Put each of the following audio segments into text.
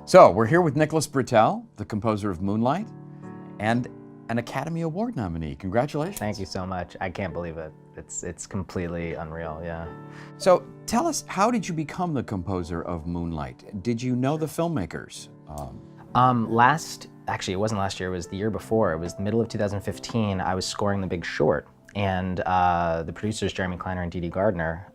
So we're here with Nicholas Britell, the composer of Moonlight, and an Academy Award nominee. Congratulations. Thank you so much. I can't believe it. It's completely unreal, yeah. So tell us, how did you become the composer of Moonlight? Did you know the filmmakers? Actually, it wasn't last year, it was the year before. It was the middle of 2015. I was scoring The Big Short, and the producers, Jeremy Kleiner and Dee Dee Gardner,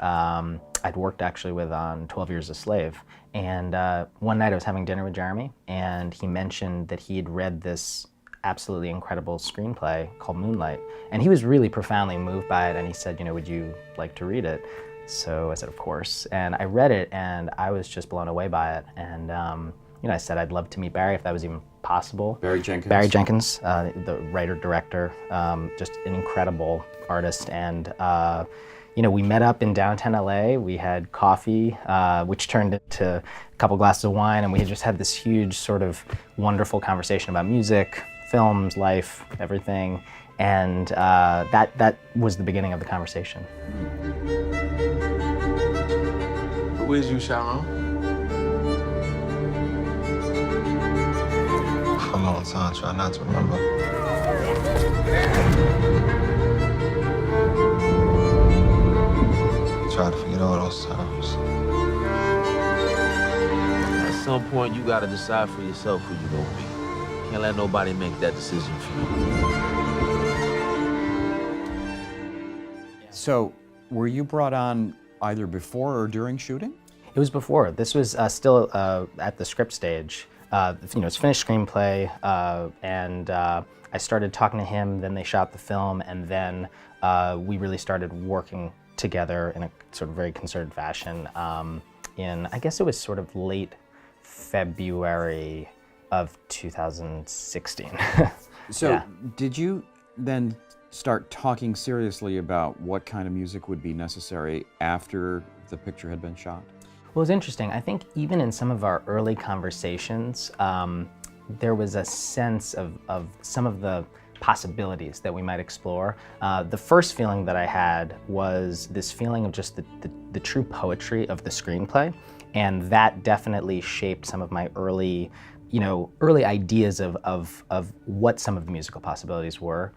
I'd worked actually with on 12 Years a Slave. And one night I was having dinner with Jeremy, and he mentioned that he had read this absolutely incredible screenplay called Moonlight. And he was really profoundly moved by it, and he said, would you like to read it? So I said, of course. And I read it, and I was just blown away by it. And I said I'd love to meet Barry if that was even possible. Barry Jenkins. Barry Jenkins, the writer-director, just an incredible artist. And we met up in downtown LA. We had coffee, which turned into a couple glasses of wine, and we had just had this huge sort of wonderful conversation about music, films, life, everything. And that was the beginning of the conversation. Who is you, Sharon? For a long time, try not to remember. Try to forget all those times. At some point, you gotta decide for yourself who you gonna be. Can't let nobody make that decision for you. So were you brought on either before or during shooting? It was before. This was still at the script stage. It's finished screenplay, and I started talking to him, then they shot the film, and then we really started working together in a sort of very concerted fashion I guess it was sort of late February of 2016. So yeah. Did you then start talking seriously about what kind of music would be necessary after the picture had been shot? Well, it was interesting. I think even in some of our early conversations, there was a sense of some of the possibilities that we might explore. The first feeling that I had was this feeling of just the true poetry of the screenplay, and that definitely shaped some of my early ideas of what some of the musical possibilities were.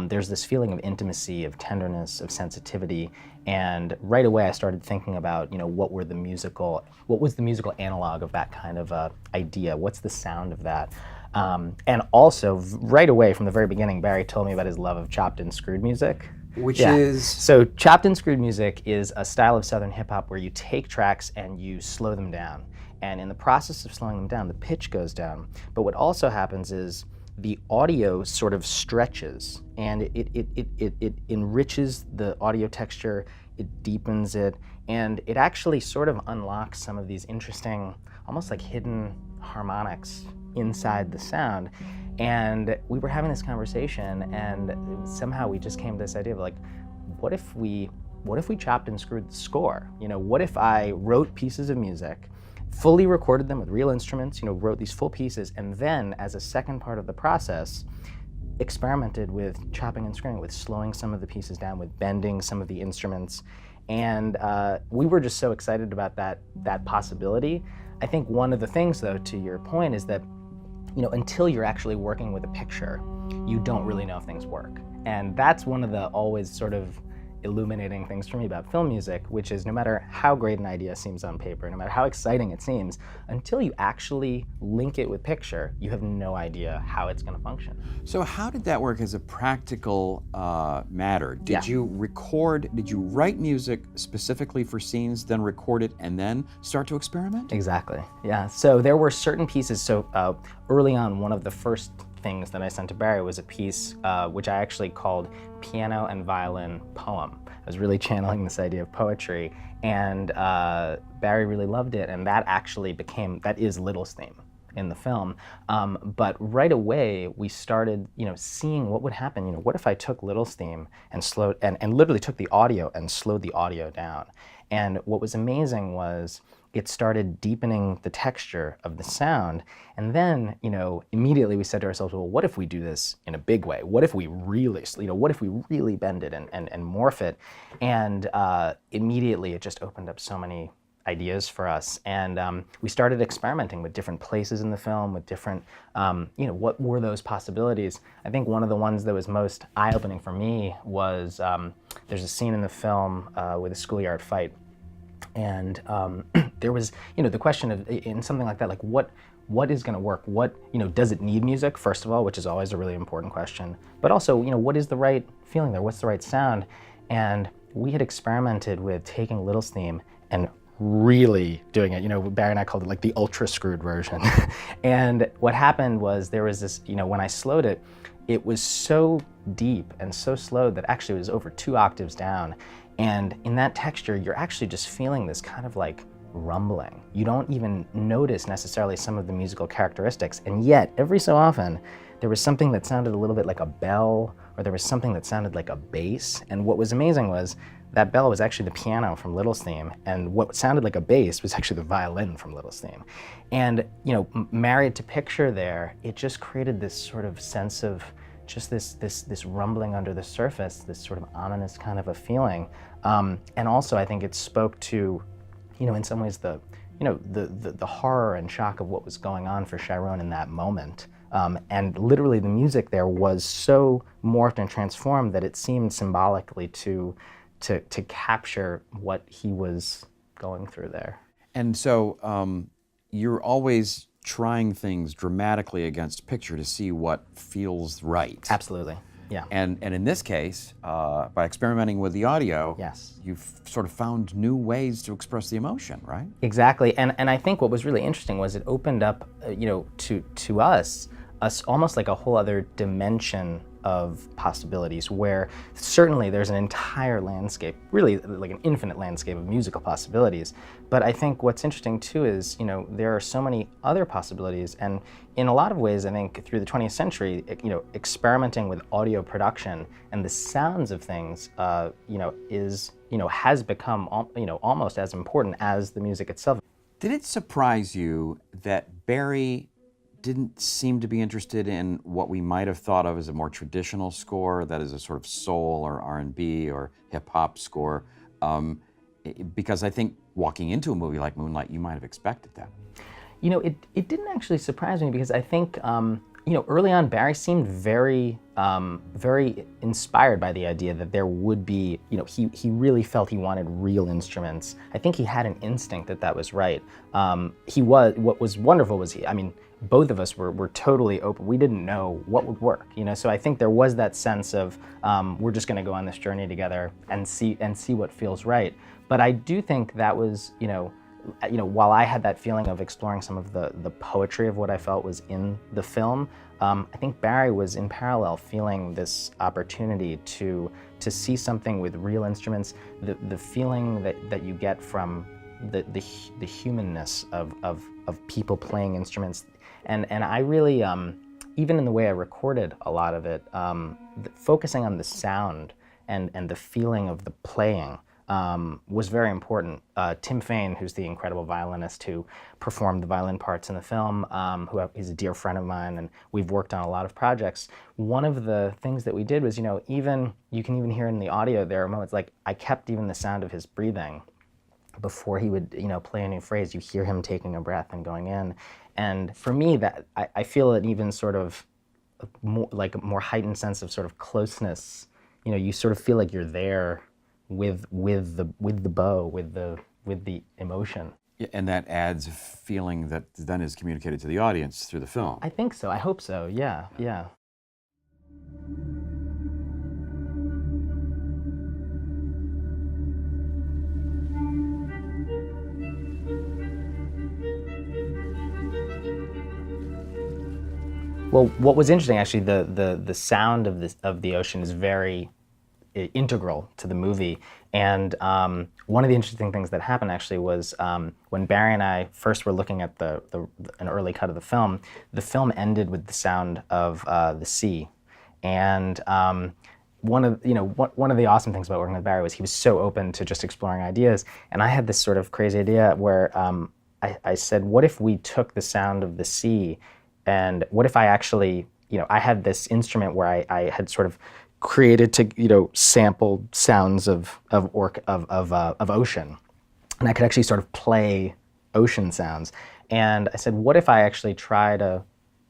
There's this feeling of intimacy, of tenderness, of sensitivity, and right away I started thinking about, what was the musical analog of that kind of idea? What's the sound of that? And also, right away from the very beginning, Barry told me about his love of chopped and screwed music. Which is? So chopped and screwed music is a style of Southern hip hop where you take tracks and you slow them down. And in the process of slowing them down, the pitch goes down. But what also happens is the audio sort of stretches, and it enriches the audio texture, it deepens it, and it actually sort of unlocks some of these interesting, almost like hidden harmonics inside the sound. And we were having this conversation, and somehow we just came to this idea of like, what if we chopped and screwed the score? What if I wrote pieces of music, fully recorded them with real instruments, wrote these full pieces, and then as a second part of the process, experimented with chopping and screwing, with slowing some of the pieces down, with bending some of the instruments. And we were just so excited about that possibility. I think one of the things, though, to your point, is that until you're actually working with a picture, you don't really know if things work. And that's one of the always sort of illuminating things for me about film music, which is no matter how great an idea seems on paper, no matter how exciting it seems, until you actually link it with picture, you have no idea how it's going to function. So how did that work as a practical matter? Did you write music specifically for scenes, then record it, and then start to experiment? Exactly, yeah. So there were certain pieces. So early on, one of the first things that I sent to Barry was a piece which I actually called Piano and Violin Poem. I was really channeling this idea of poetry, and Barry really loved it, and that is Little's theme in the film. But right away we started, seeing what would happen. What if I took Little's theme and slowed and literally took the audio and slowed the audio down? And what was amazing was it started deepening the texture of the sound. And then, immediately we said to ourselves, well, what if we do this in a big way? What if we really, bend it and morph it? And immediately it just opened up so many ideas for us. And we started experimenting with different places in the film, with different, what were those possibilities? I think one of the ones that was most eye-opening for me was there's a scene in the film with a schoolyard fight. And there was, the question of, in something like that, like what is going to work? What, does it need music, first of all, which is always a really important question, but also, what is the right feeling there? What's the right sound? And we had experimented with taking Little's theme and really doing it. Barry and I called it like the ultra screwed version. And what happened was there was this, when I slowed it, it was so deep and so slow that actually it was over 2 octaves down. And in that texture, you're actually just feeling this kind of like rumbling. You don't even notice necessarily some of the musical characteristics, and yet every so often there was something that sounded a little bit like a bell, or there was something that sounded like a bass. And what was amazing was that bell was actually the piano from Little's theme, and what sounded like a bass was actually the violin from Little's theme. And married to picture there, it just created this sort of sense of just this rumbling under the surface, this sort of ominous kind of a feeling. And also I think it spoke to, in some ways the horror and shock of what was going on for Chiron in that moment. And literally the music there was so morphed and transformed that it seemed symbolically to capture what he was going through there. And so you're always trying things dramatically against picture to see what feels right. Absolutely, yeah. And in this case, by experimenting with the audio, yes, you've sort of found new ways to express the emotion, right? Exactly, and I think what was really interesting was it opened up, to us almost like a whole other dimension of possibilities, where certainly there's an entire landscape, really like an infinite landscape of musical possibilities. But I think what's interesting too is, there are so many other possibilities, and in a lot of ways, I think through the 20th century, experimenting with audio production and the sounds of things, has become, almost as important as the music itself. Did it surprise you that Barry didn't seem to be interested in what we might have thought of as a more traditional score, that is a sort of soul or R&B or hip-hop score? Because I think walking into a movie like Moonlight, you might have expected that. It didn't actually surprise me, because I think, early on, Barry seemed very, very inspired by the idea that there would be, he really felt he wanted real instruments. I think he had an instinct that was right. What was wonderful was both of us were totally open. We didn't know what would work, so I think there was that sense of, we're just gonna go on this journey together and see what feels right. But I do think that was, while I had that feeling of exploring some of the poetry of what I felt was in the film, I think Barry was in parallel feeling this opportunity to see something with real instruments, the feeling that you get from the humanness of people playing instruments. And I really, even in the way I recorded a lot of it, focusing on the sound and the feeling of the playing was very important. Tim Fain, who's the incredible violinist who performed the violin parts in the film, he's a dear friend of mine, and we've worked on a lot of projects. One of the things that we did was, you can even hear in the audio, there are moments like I kept even the sound of his breathing before he would, play a new phrase. You hear him taking a breath and going in. And for me, that I feel an even sort of like a more heightened sense of sort of closeness. You sort of feel like you're there with the bow, with the emotion. Yeah, and that adds a feeling that then is communicated to the audience through the film. I think so. I hope so. Yeah. Well, what was interesting, actually, the sound of the ocean is very integral to the movie. And one of the interesting things that happened actually was when Barry and I first were looking at an early cut of the film ended with the sound of the sea. And one of the awesome things about working with Barry was he was so open to just exploring ideas. And I had this sort of crazy idea where I said, what if we took the sound of the sea, and what if I actually, I had this instrument where I had sort of created to, sample sounds of ocean. and I could actually sort of play ocean sounds. And I said, what if I actually try to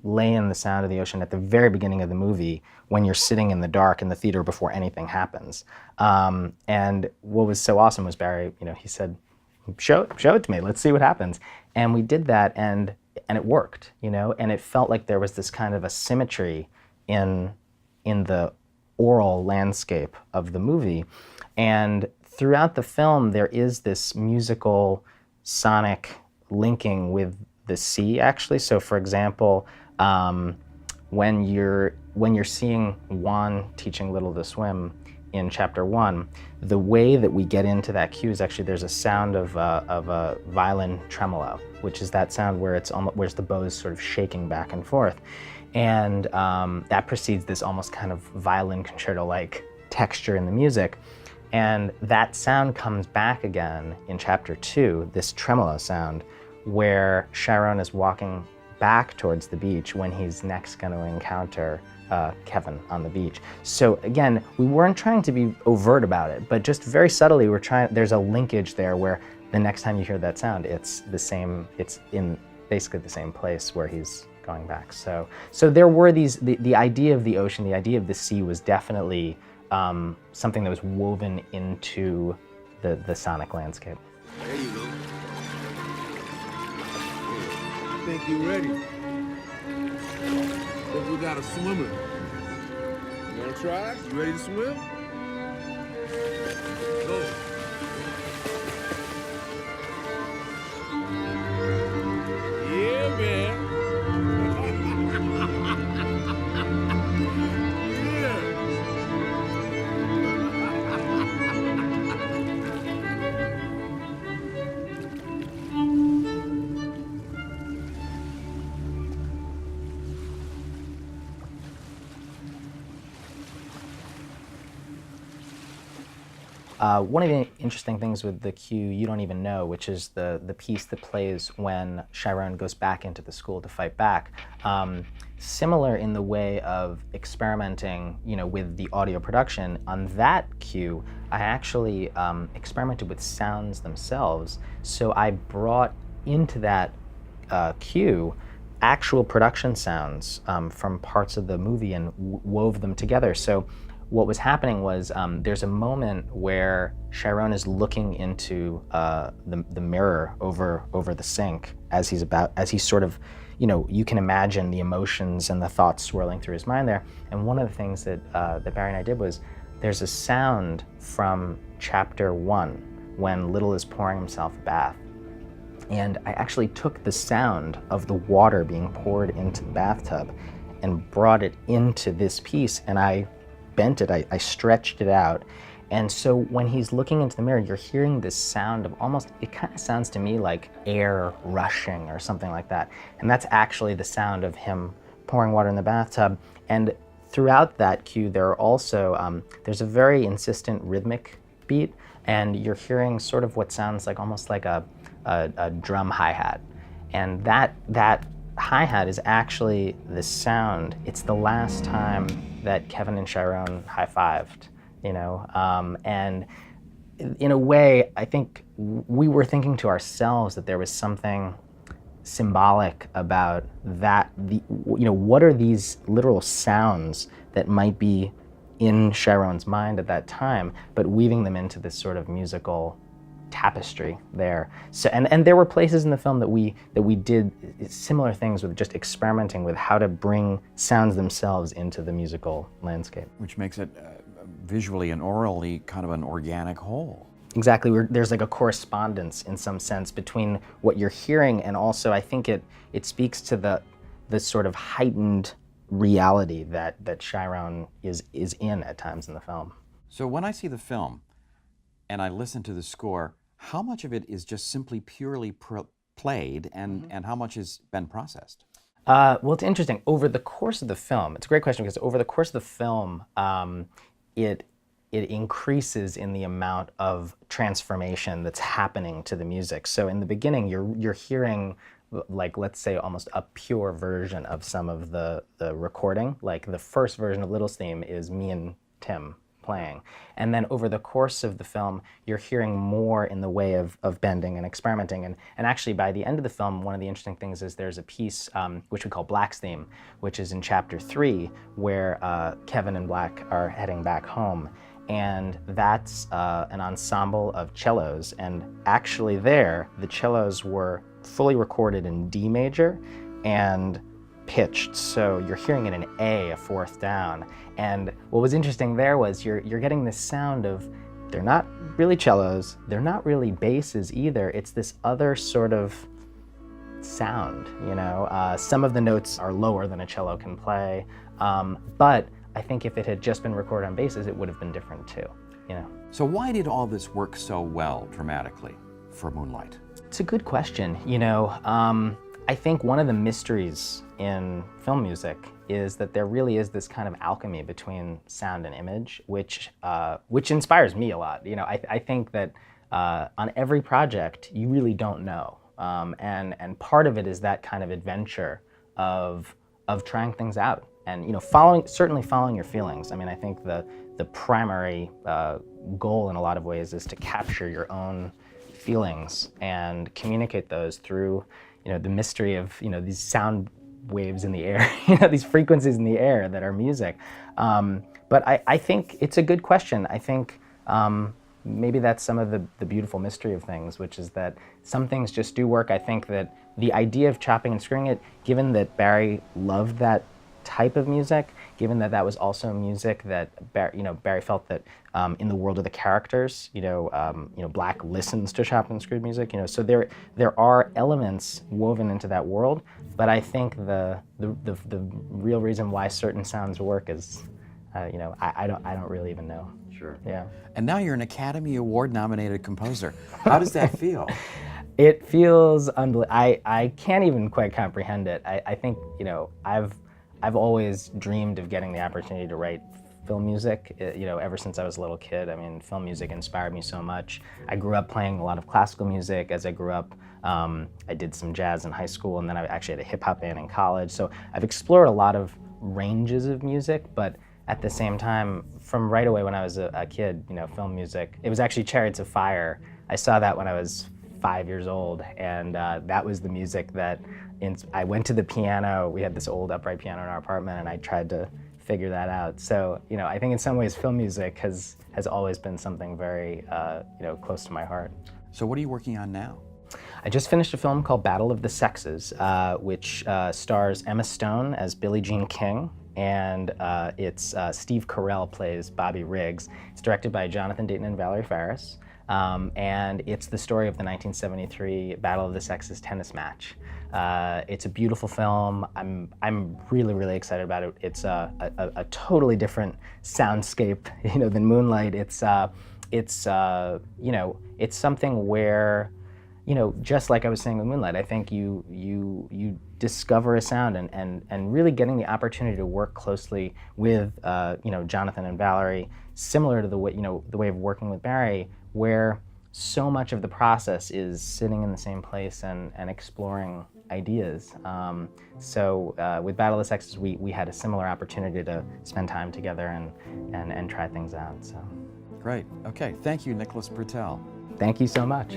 lay in the sound of the ocean at the very beginning of the movie when you're sitting in the dark in the theater before anything happens? And what was so awesome was Barry, he said, show it to me, let's see what happens. And we did that, and it worked, and it felt like there was this kind of a symmetry in the oral landscape of the movie. And throughout the film, there is this musical, sonic linking with the sea, actually. So, for example, when you're seeing Juan teaching Little to swim in chapter 1, the way that we get into that cue is actually there's a sound of a violin tremolo, which is that sound where where the bow is sort of shaking back and forth. And that precedes this almost kind of violin concerto-like texture in the music. And that sound comes back again in chapter 2, this tremolo sound, where Chiron is walking back towards the beach when he's next going to encounter Kevin on the beach. So again, we weren't trying to be overt about it, but just very subtly there's a linkage there where the next time you hear that sound, it's in basically the same place where he's going back. So there were the idea of the ocean, the idea of the sea was definitely something that was woven into the sonic landscape. There you go. I think you're ready. Think we got a swimmer. You wanna try? You ready to swim? Go. Yeah, man. One of the interesting things with the cue You Don't Even Know, which is the piece that plays when Chiron goes back into the school to fight back, similar in the way of experimenting, with the audio production. On that cue, I actually experimented with sounds themselves. So I brought into that cue actual production sounds from parts of the movie and wove them together. So what was happening was there's a moment where Chiron is looking into the mirror over the sink as he's sort of, you can imagine the emotions and the thoughts swirling through his mind there. And one of the things that Barry and I did was there's a sound from chapter 1 when Little is pouring himself a bath. And I actually took the sound of the water being poured into the bathtub and brought it into this piece, and I bent it, I stretched it out. And so when he's looking into the mirror, you're hearing this sound of it kind of sounds to me like air rushing or something like that. And that's actually the sound of him pouring water in the bathtub. And throughout that cue, there are also, there's a very insistent rhythmic beat, and you're hearing sort of what sounds like almost like a drum hi-hat. And that hi-hat is actually the sound. It's the last time that Kevin and Chiron high-fived, and in a way, I think we were thinking to ourselves that there was something symbolic about that. What are these literal sounds that might be in Chiron's mind at that time, but weaving them into this sort of musical tapestry there. So and there were places in the film that we did similar things with just experimenting with how to bring sounds themselves into the musical landscape. Which makes it visually and orally kind of an organic whole. Exactly. There's like a correspondence in some sense between what you're hearing, and also I think it speaks to the sort of heightened reality that Chiron is in at times in the film. So when I see the film and I listen to the score, how much of it is just simply purely played and how much has been processed? Well, it's interesting. Over the course of the film, it's a great question, because over the course of the film, it increases in the amount of transformation that's happening to the music. So in the beginning, you're hearing, like, let's say almost a pure version of some of the recording. Like the first version of Little's theme is me and Tim playing. And then over the course of the film, you're hearing more in the way of bending and experimenting. And actually, by the end of the film, one of the interesting things is there's a piece which we call Black's Theme, which is in chapter 3, where Kevin and Black are heading back home. And that's an ensemble of cellos. And actually there, the cellos were fully recorded in D major and pitched, so you're hearing it in A, a fourth down. And what was interesting there was you're getting this sound of, they're not really cellos, they're not really basses either, it's this other sort of sound, you know? Some of the notes are lower than a cello can play, but I think if it had just been recorded on basses, it would have been different too, you know? So why did all this work so well dramatically for Moonlight? It's a good question, you know? I think one of the mysteries in film music is that there really is this kind of alchemy between sound and image, which inspires me a lot. You know, I think that on every project, you really don't know. And part of it is that kind of adventure of trying things out and, you know, certainly following your feelings. I mean, I think the primary goal in a lot of ways is to capture your own feelings and communicate those through, you know, the mystery of, you know, these sound waves in the air, you know, these frequencies in the air that are music. But I think it's a good question. I think maybe that's some of the beautiful mystery of things, which is that some things just do work. I think that the idea of chopping and screwing it, given that Barry loved that type of music, given that that was also music that Barry felt that in the world of the characters, Black listens to chopped and screwed music, you know, so there are elements woven into that world, but I think the real reason why certain sounds work is, I don't really even know. Sure. Yeah. And now you're an Academy Award nominated composer. How does that feel? It feels unbelievable. I can't even quite comprehend it. I think, you know, I've always dreamed of getting the opportunity to write film music, you know, ever since I was a little kid. I mean, film music inspired me so much. I grew up playing a lot of classical music. As I grew up, I did some jazz in high school, and then I actually had a hip-hop band in college. So I've explored a lot of ranges of music, but at the same time, from right away when I was a kid, you know, film music, it was actually Chariots of Fire. I saw that when I was 5 years old, and that was the music that I went to the piano. We had this old upright piano in our apartment, and I tried to figure that out. So, you know, I think in some ways film music has always been something very, close to my heart. So what are you working on now? I just finished a film called Battle of the Sexes, which stars Emma Stone as Billie Jean King, and it's Steve Carell plays Bobby Riggs. It's directed by Jonathan Dayton and Valerie Faris, and it's the story of the 1973 Battle of the Sexes tennis match. It's a beautiful film. I'm really, really excited about it. It's a totally different soundscape, you know, than Moonlight. It's something where, you know, just like I was saying with Moonlight, I think you discover a sound and really getting the opportunity to work closely with Jonathan and Valerie, similar to the way of working with Barry, where so much of the process is sitting in the same place and exploring ideas. So with Battle of the Sexes, we had a similar opportunity to spend time together and try things out. So. Great. Okay. Thank you, Nicholas Britell. Thank you so much.